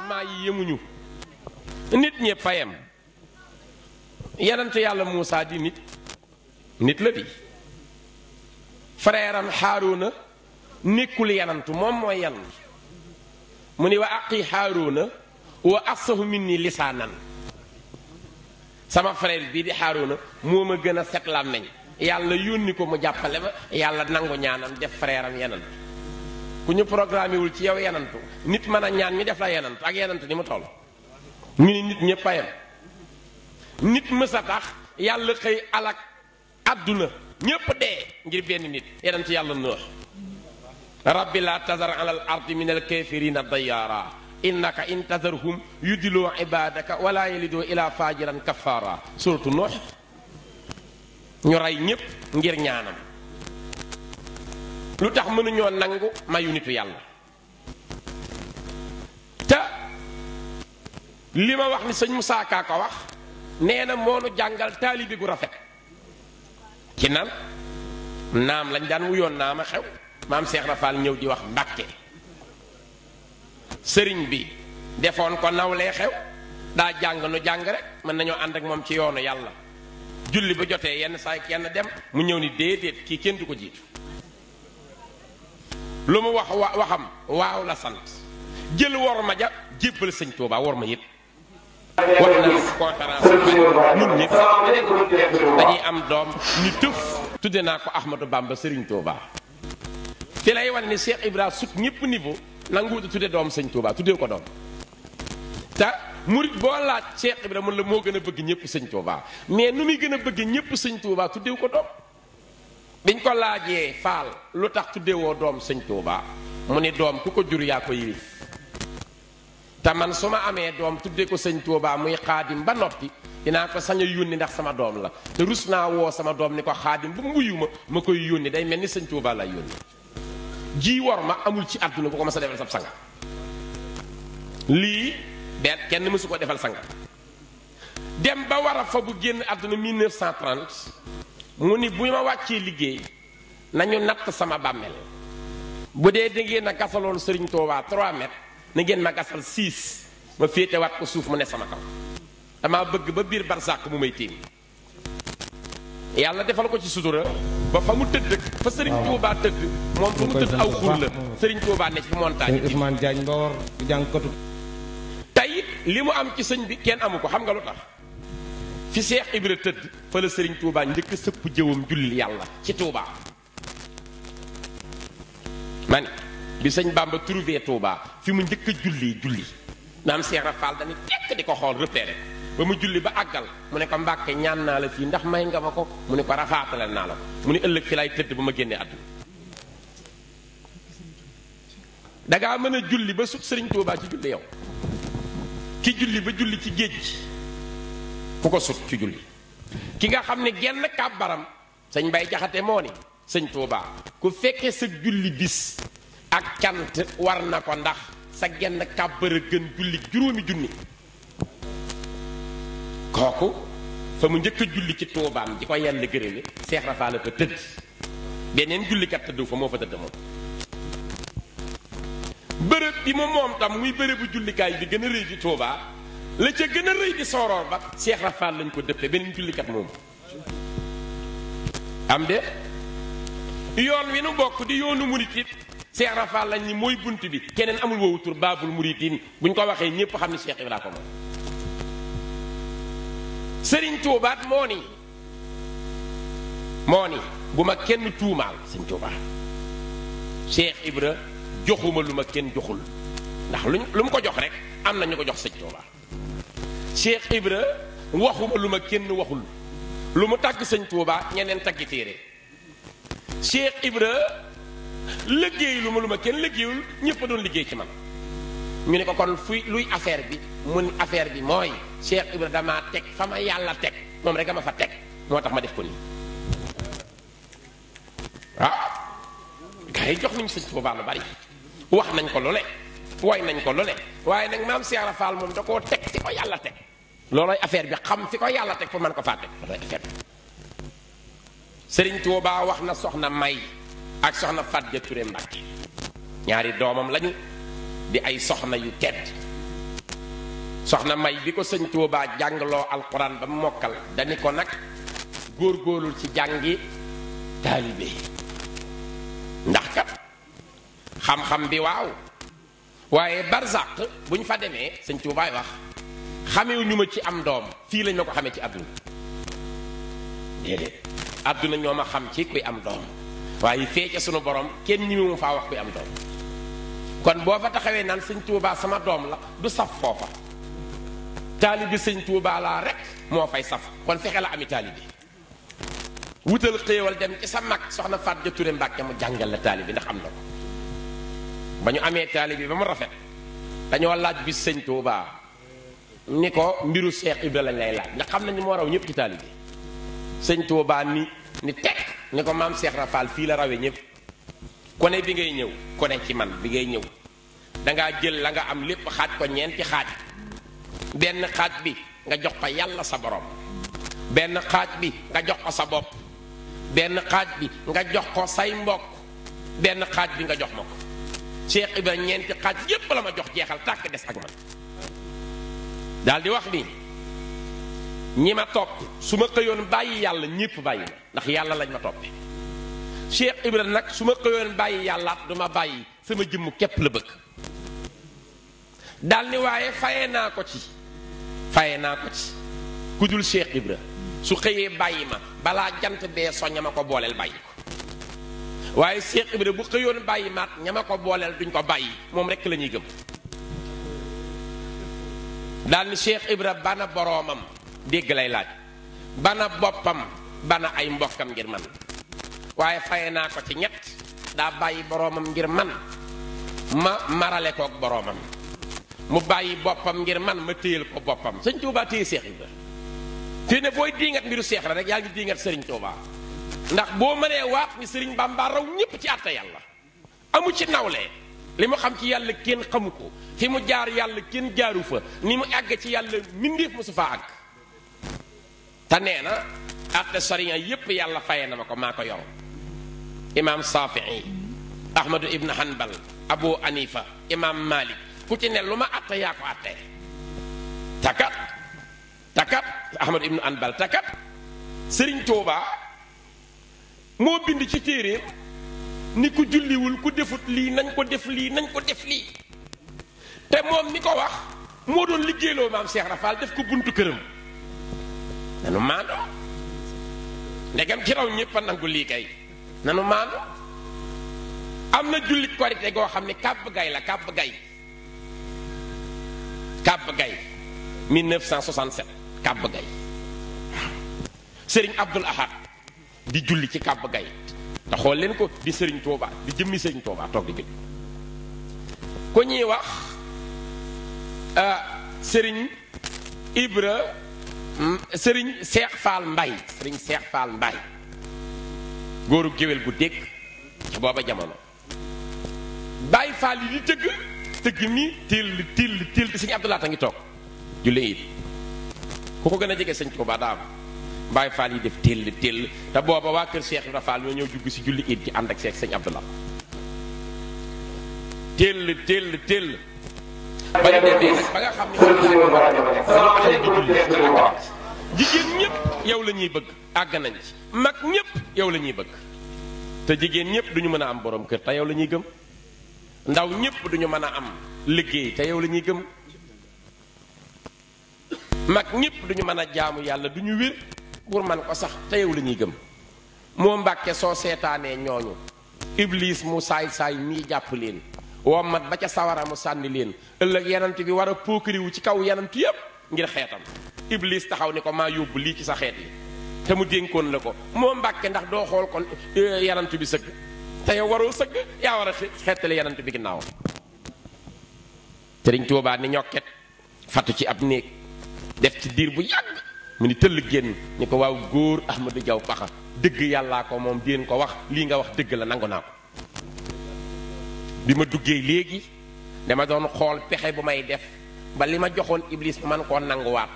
maa yi yemuñu nit ñépp a yem yenent yàlla Muusaa di nit la di frère am Haaruna nekkul yenantu moom mooy yenant mu ni wa aqi Haaruna wa afsahu minni lisaanan sama frère bii di Haaruna moo ma gën a set làmmiñ yàlla yónni ko mu jàppale ma yàlla nangu ñaanam def frère am yenant ku ñu programmé wul ci yow yenantu nit mën a ñaan ñu def la yenantu ak yenantu ni mu toll ñu ni nit ñépp a yem nit mës a tax yàlla xëy alak àdduna ñépp dee ngir benn nit yenantu yàlla Nuux rabbi la tazar ala al ardi min al kafirina dayyaara innaka in tazarhum yudiloo ibadaka wala yalidoo ila fajiran kafara suratu Nuux ñu rey ñépp ngir ñaanam lu tax mënuñoo nangu mayu nitu yàlla te li ma wax ni sëñ Moussa Ka ko wax nee na moonu jàngal taalibe gu rafet ci nan naam lañ daan wuyoon naama xew maam Cheikh Rafal ñëw di wax Mbàkke sëriñ bi defoon ko nawlee xew daa jàng nu jàng rek mën nañoo ànd ak moom ci yoonu yàlla julli ba jotee yenn saay kenn dem mu ñëw ni déedéet kii kenn du ko jiitu lu mu waxam waaw la sant jël wor ma ja jébbal sëñ Tuubaa wor ma yëpp wax na conférence ñun ñëpp dañuy am doom ñu tëf tudde naa ko Ahmadou Bamba Sëriñ Tuubaa fi lay wane ni Cheikh Ibra sut ñëpp niveau nanguwutu tudde doom sëñ Tuubaa tuddee ko doom te murit boo laaj Cheikh Ibra mun la moo gën a bëgg ñëpp sëñ Tuubaa mais nu muy gën a bëgg ñëpp sëñ Tuubaa tuddeew ko doom biñ ko laajee faal lu tax tuddewoo doom sëñ Tuubaa mu ni doom ku ko jur yaa ko yilif te man su ma amee doom tudde ko sëñ Tuubaa muy xaadim ba noppi dinaa ko sañ a yónni ndax sama doom la te rus naa woo sama doom ni ko xaadim bu muyu ma koy yónni day mel ni sëñ Tuubaa lay yónni ji war ma amul ci àdduna bu ko ma sa defal sab sanga lii benn kenn mësu ko defal sanga dem ba war a fa bu génn àdduna 1930 mu ni bu ma wàccee liggéey nañu natt sama bàmmeel bu dee da ngeen a gasaloon Sëriñ Tuubaa 3 mètres na ngeen ma gasal 6 ma féete waat ko suuf mu ne sama kaw dama bëgg ba biir barsàq mu may tiim yàlla defal ko ci sutura ba fa mu tëdd fa Sëriñ Tuubaa tëdd moom fa mu tëdd aw xur la Sëriñ Tuubaa ne ci montagne Ousmane Diagne Mbawar jàngkatu tey li mu am ci sëñ bi kenn amu ko xam nga lu tax fi Cheikh Ibra tëdd fa la Sëriñ Tuubaa njëkk sëpp jëwam jullil yàlla ci Tuubaa man bi sëñ Bamba trouvé Tuubaa fi mu njëkk a julli naam Cheikh Rafal dañu tekk di ko xool repéré ba mu julli ba àggal mu ne ko Mbàkke ñaan naa la fii ndax may nga ma ko mu ne ko rafaatale naa la ko mu ne ëllëg fi lay tëdd ba ma génnee àdduna dangaa mën a julli ba sut Sëriñ Tuubaa ci julli yow ki julli ba julli ci géej gi ku ko sut ci julli ki nga xam ne genn kàbbaram sëñ Bay Jaxate moo ni sëñ Tuubaa ku fekkee sa julli bis ak cant war na ko ndax sa genn kàbbar a gën julli juróomi junni kooku fa mu njëkk a julli ci Tuubaam di ko yàlla gërëme Seex Rafaa la fa tëdd beneen jullikat tëdd fa moo fa tëdd moom bërëb bi mu moom tam muy bërëbu jullikaay bi gën a rëy di Tuubaa la ca gën a rëy di sooroor ba Seex Rafaa lañ ko dëppe beneen jullikat moom am de yoon wi nu bokk di yoonu murit it Seex Rafaa lañ ni mooy bunt bi keneen amul woowu tur baabul muritiin buñ ko waxee ñépp xam ni Seex Ibra ko moom Sëriñ Tuubaat moo ni bu ma kenn tuumaal Sëriñ Tuubaa Seex Ibra joxuma lu ma kenn joxul ndax lu mu ko jox rek am na ñu ko jox Sëriñ Tuubaa Seex Ibra waxuma lu ma kenn waxul lu mu tàgg Sëriñ Tuubaa ñeneen taggi téere Seex Ibra liggéey lu ma kenn liggéeyul ñëpp a doon liggéey ci man ñu ne ko kon luy affaire bi mun affaire bi mooy Cheikh Ibra damaa teg fa ma yàlla teg moom rek a ma fa teg moo tax ma def ko nii gars yi jox nañu Sëñ Tuubaa lu bari wax nañ ko lu ne woy nañ ko lu ne waaye nag maam Cheikh Ibra Fall moom da koo teg fi ko yàlla teg loolooy affaire bi xam fi ko yàlla teg pour mën ko faa teg loolooy affaire bi Sëriñ Tuubaa wax na soxna May ak soxna Fatou Touré Mbacke ñaari doomam lañu di ay soxna yu tedd soxna May bi ko sëñ Tuubaa jàngloo alxuraan ba mokkal dani ko nag góorgóorlul ci jàngi taalibe ndax kat xam-xam bi waaw waaye barzaq bu ñu fa demee sëñ Tuubaay wax xamewu ñu ma ci am doom fii lañ ma ko xamee ci àdduna déedéet àdduna ñoo ma xam ci kuy am doom waaye fee ca sunu borom kenn ñi mu faa wax kuy am doom kon boo fa taxawee naan sëñ Tuubaa sama doom la du saf foofa taalibi sëñ Tuubaa laa rek moo fay saf kon fexe la ami taalibi wutal xéewal dem ci sa mag soxna Fatou Touré Mbacke mu jàngal la taalibi ndax am na ko ba ñu amee taalibi ba mu rafet dañoo laaj bis sëñ Tuubaa ni ko mbiru Cheikh Ibra lañ lay laaj ndax xam nañu moo raw ñëpp ci taalibi sëñ Tuubaa ni teg ni ko maam Cheikh Rafal fii la rawee ñëpp kone bi ngay ñëw kone ci man bi ngay ñëw dangaa jël la nga am lépp xaaj ko ñeenti xaaj benn xaaj bi nga jox ko yàlla sa borom benn xaaj bi nga jox ko sa bopp benn xaaj bi nga jox ko say mbokk benn xaaj bi nga jox ma ko Cheikh Ibra ñeenti xaaj yépp la ma jox jeexal tàkk des ak man daal di wax ni ñi ma topp su ma xëyoon bàyyi yàlla ñépp bàyyi ma ndax yàlla lañ ma toppe Cheikh Ibra nag su ma xëyoon bàyyi yàllaat du ma bàyyi sama jëmm képp la bëgg daal ni waaye fayee naa ko ci ku dul Cheikh Ibra su xëyee bàyyi ma balaa jant bee so ña ma ko booleel bàyyi ko waaye Cheikh Ibra bu xëyoon bàyyi maat ña ma ko booleel duñ ko bàyyi moom rekk la ñuy gëm daal ni Cheikh Ibra bana boroomam dégg lay laaj bana boppam bana ay mbokkam ngir man waaye faye naa ko ci ñett daa bàyyi boroomam ngir man ma marale kook boroomam mu bàyyi boppam ngir man ma téyel ko boppam sëñ Tuubaa téye Cheikh Ibra te ne booy diingat mbiru Cheikh la rek yaa ngi diingat sëriñ Tuubaa ndax boo mënee waat ni sëriñ Bamba raw ñépp ci àtte yàlla amu ci nawle li mu xam ci yàlla kenn xamu ko fi mu jaar yàlla kenn jaaru fa ni mu àgg ci yàlla mbindeef mosu faa àgg te nee na àtte sariya yépp yàlla faye na ma ko maa ko yor imaam Safii Ahmadu ibn Hanbal Abu Hanifa imaam Malik ku ci ne lu ma àtte yaa ko àtte takat Ahmadu ibn Hanbal takat sëriñ Tuubaa moo bind ci téeréem ni ku julliwul ku defut lii nañ ko def lii nañ ko def lii te moom mi ko wax moo doon liggéeyloo maam Cheikh Rafal def ko buntu këram nanu maando ndegam ci raw ñépp a nangu lii kay nanu maando am na julli korite goo xam ne kàbb gay la kàbb gay 1967 kàbb gay sëriñ Abdul Ahad di julli ci kàbb gay te xool leen ko di sëriñ Touba di jëmmi sëriñ Touba toog di julli ku ñuy wax sëriñ Ibra sëriñ Seex Faal Mbay sëriñ Seex Faal Mbay góoru géwél bu dégg ca booba jamono Baay Faal yi di tëgg mi til di sëriñ Abdoulaye a ngi toog julli it ku ko gën a jege sëñ Touba daa am Baay Faal yi def téll te booba waa kër Cheikh Ibra Fall ñoo ñëw dugg si julli it ci ànd ak Seex sëñ Abdoulaye téll ba ñu demee nag ba nga xam ne jigéen ñëpp yow la ñuy bëgg àgg nañ ci mag ñëpp yow la ñuy bëgg te jigéen ñëpp duñu mën a am borom kër te yow la ñuy gëm ndaw ñëpp duñu mën a am liggéey te yow la ñuy gëm mag ñëpp duñu mën a jaamu yàlla duñu wér pour man ko sax te yow la ñuy gëm moo Mbàkke soo seetaanee ñooñu Iblis mu saay mii jàpp leen wommat ba ca sawara mu sànni leen ëllëg yanant bi war a pookariwu ci kaw yanant yépp ngir xeetam Iblis taxaw ni ko maa yóbbu lii ci sa xeet yi te mu dénkoon la ko moo Mbàkke ndax doo xool kon yanant bi sëgg te yow waroo sëgg yaa war a xeetale yanant bi ginnaaw Sëriñ Tuubaa ni ñokket fatu ci ab néeg def ci diir bu yàgg mu ni tëll génn ni ko waaw góor Ahmadou Diaw Pakha dëgg yàllaa ko moom déen ko wax lii nga wax dëgg la nangu naa ko bi ma duggee léegi dama doon xool pexe bu may def ba li ma joxoon Iblis man koo nanguwaat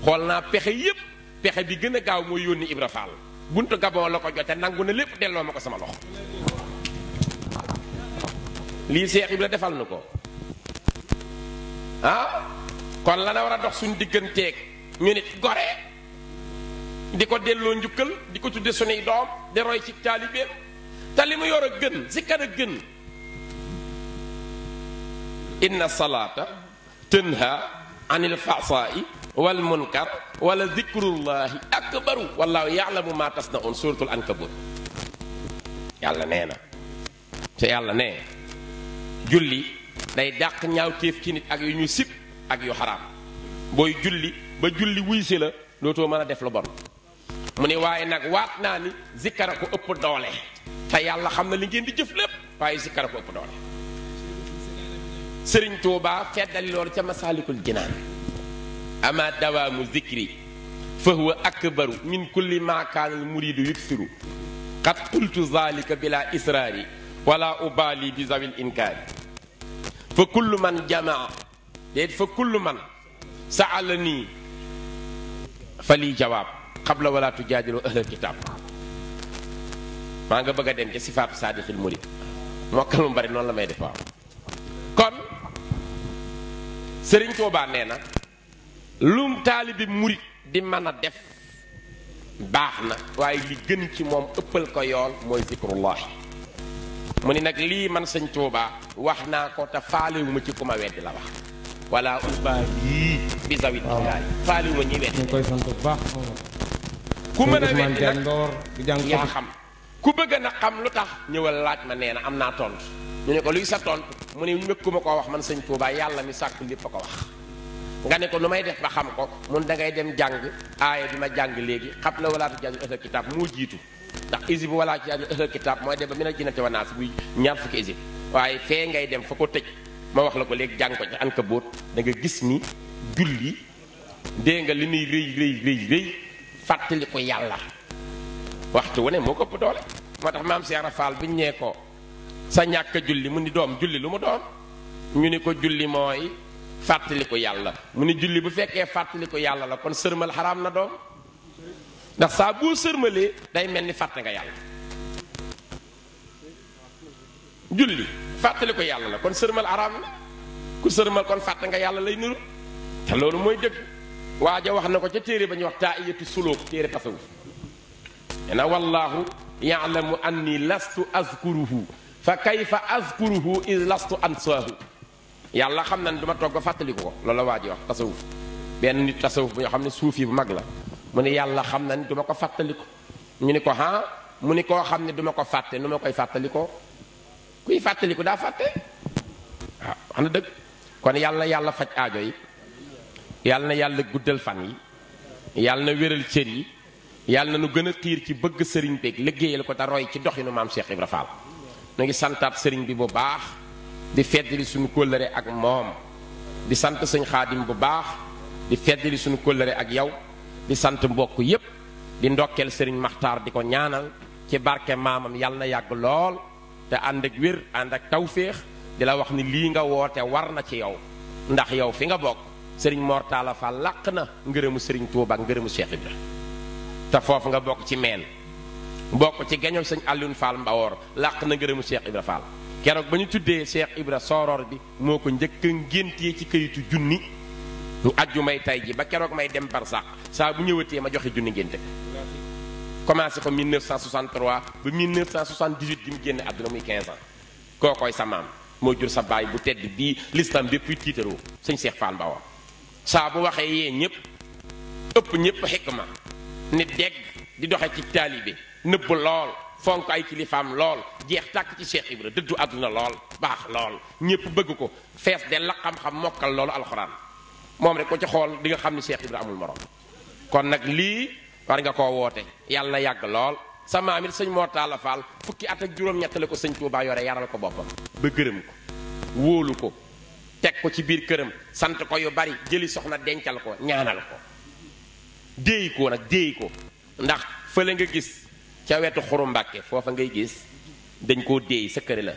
xool naa pexe yépp pexe bi gën a gaaw mooy yónni Ibra Fall buntu Gabon la ko jote nangu na lépp delloo ma ko sama loxo lii Seex Ibra defal nu ko kon la na war a dox suñu digganteeg ñu nit gore di ko delloo njukkal di ko tudde suñuy doom di roy ci taalibeem te li mu yor a gën zikkar a gën inna salaata tanha anil fahsaa'i wal munkar wala dikrullahi akbaru wallahu ya'lamu ma tasna'un suratul ankabut yàlla nee na te yàlla nee julli day dàq ñaawteef ci nit ak yu ñu sib ak yu xaraam booy julli ba julli wuy si la dootoo mën a def lu bon mu ne waaye nag waat naa ni zikkara ko ëpp doole te yàlla xam na li ngeen di jëf lépp waaye zikkara ko ëpp doole sëriñ Tuubaa feddali loolu ca masaalikul jinaan ama dawaamu zikri fa huwa akbaru min kulli ma kaana al muridu yutfiru qad qultu zalika bila israari wala ubali bi zawil inkaari fa kullu man jamaa déet fa kullu man saala nii fa lii jawaab qabla wala tujaadilu ahlal kitaab maa nga bëgg a dem ca sifaatu saadixil murid mokkal mu bari noonu la may def waaw kon sëriñ Tuubaa nee na lum taalibi murid di mën a def baax na waaye li gën ci moom ëppal ko yool mooy zikrullahi mu ni nag lii man sëñ Tuubaa wax naa ko te faalewuma ci ku ma weddi la wax wala ubaali bi zawit faalewuma ñi weddi ñu koy sant bu baax ku mën a weddi nag ndoor di jàng yaa xam ku bëgg na xam lu tax ñëwal laaj ma nee na am naa tontu ñu ne ko luy sa tontu mu ne mëkkuma koo wax man sëñ Tuubaa yàlla mi sàkk lépp a ko wax nga ne ko nu may def ba xam ko mun dangay dem jàng aaya bi ma jàng léegi xam la walaatu jàng ahlal kitaab moo jiitu ndax isib walaa ci jàng ahlal kitaab mooy dem ba mina jinnati wa naas buy ñaar fukki isib waaye fee ngay dem fa ko tëj ma wax la ko léegi jàng ko ci Ankabut da nga gis ni julli dee nga li nuy rëy fàttali ko yàlla waxtu wu ne moo ko ëpp doole moo tax maam Cheikh Rafal bi ñu ñee ko sa ñàkk julli mu ni doom julli lu mu doon ñu ni ko julli mooy fàttali ko yàlla mu ni julli bu fekkee fàttali ko yàlla la kon sërmal xaraam na doom ndax saa boo sërmalee day mel ni fàtte nga yàlla julli fàttali ko yàlla la kon sërmal xaraam na ku sërmal kon fàtte nga yàlla lay nuru te loolu mooy dëgg waaja wax na ko ca téere ba ñuy wax taa'iyatu suluk téere tasawuf ena wallahu ya'lamu anni lastu azkuruhu fa kayfa azkuruhu iz lastu ansaahu yàlla xam na ne du ma toog ba fàttaliku ko loolu la waa ji wax tasawuf benn nit tasawuf bu ñoo xam ne suufi bu mag la mu ne yàlla xam na ne du ma ko fàttaliku ñu ni ko mu ni koo xam ne du ma ko fàtte nu ma koy fàttalikoo kuy fàttaliku daa fàtte waaw wax na dëgg kon yàlla faj aajo yi yàlla na yàlla guddal fan yi yàlla na wéral cër yi yàlla na nu gën a xiir ci bëgg sëriñ beeg liggéeyal ko te roy ci doxinu maam Cheikh Ibra Fall nu ngi santaat sëriñ bi bu baax di feddali suñu kóllëre ak moom di sant sëñ Xaadim bu baax di feddali suñu kóllëre ak yow di sant mbokk yépp di ndokkeel sëriñ Maxtaar di ko ñaanal ci barke maamam yàlla na yàgg lool te ànd ak wér ànd ak tawféex di la wax ni lii nga woote war na ci yow ndax yow fi nga bokk sëriñ Mor Talla Fall làq na ngërëmu sëriñ Tuuba ak ngërëmu Cheikh Ibra te foofu nga bokk ci meen bokk ci geñoom sëñ Alioune Fall Mbawoor làq na ngërëmu Cheikh Ibra Fall keroog ba ñu tuddee Cheikh Ibra sooroor bi moo ko njëkk a ngéntee ci kayitu junni ñu ajju may tay ji ba keroog may dem barsax saa bu ñëwatee ma joxe junni ngénte commencé ko 1963 ba 1978 gi mu génne àdduna muy 15 ans kookoy sa maam moo jur sa baay bu tedd bii lislam bépp tiitaroo sëñ Cheikh Fall Mbawoor saa bu waxee yee ñëpp ëpp ñëpp xikma nit dégg di doxe ci taalibe nëbb lool fonk ay kilifaam lool jeex tàkk ci Cheikh Ibra dëddu àdduna lool baax lool ñëpp bëgg ko fees de la xam-xam mokkal loolu alxuraan moom rek ko ci xool di nga xam ni Cheikh Ibra amul morom kon nag lii war nga koo woote yàlla na yàgg lool sa maam it sëñ Mor Talla Fall fukki at ak juróom-ñett la ko sëñ Tuubaa yore yaral ko boppam ba gërëm ko wóolu ko teg ko ci biir këram sant ko yu bari jëli soxna dencal ko ñaanal ko déey ko nag déey ko ndax fële nga gis ca wetu Xuru Mbàkke foofa ngay gis dañ koo déey sa kër la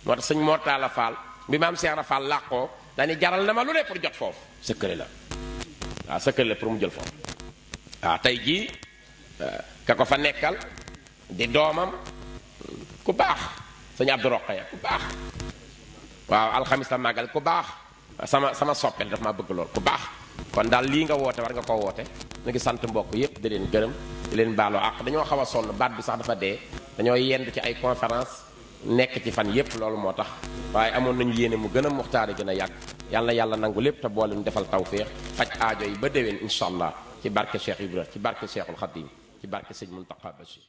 moo tax sëñ Mor Talla Fall bi maam Cheikh Rafal làqoo dañu jaral na ma lu ne pour jot foofu sa kër la waaw sa kër la pour mu jël foofu waaw tey jii ka ko fa nekkal di doomam ku baax sëñ Abdou Rokhaya ku baax waaw alxamis la màggal ku baax sama soppel daf maa bëgg lool ku baax kon daal lii nga woote war nga koo woote ñu ngi sant mbokk yépp di leen gërëm di leen baaloo ak dañoo xaw a sonn baat bi sax dafa dee dañoo yend ci ay conférence nekk ci fan yépp loolu moo tax waaye amoon nañu yéene mu gën a muxtaari gën a yàgg yàlla na yàlla nangu lépp te boole ñu defal tawféex faj aajo yi ba déwén incha allah ci barke Cheikh Ibra ci barke Cheikhul Khadim ci barke Sëñ Muntaqa Bachir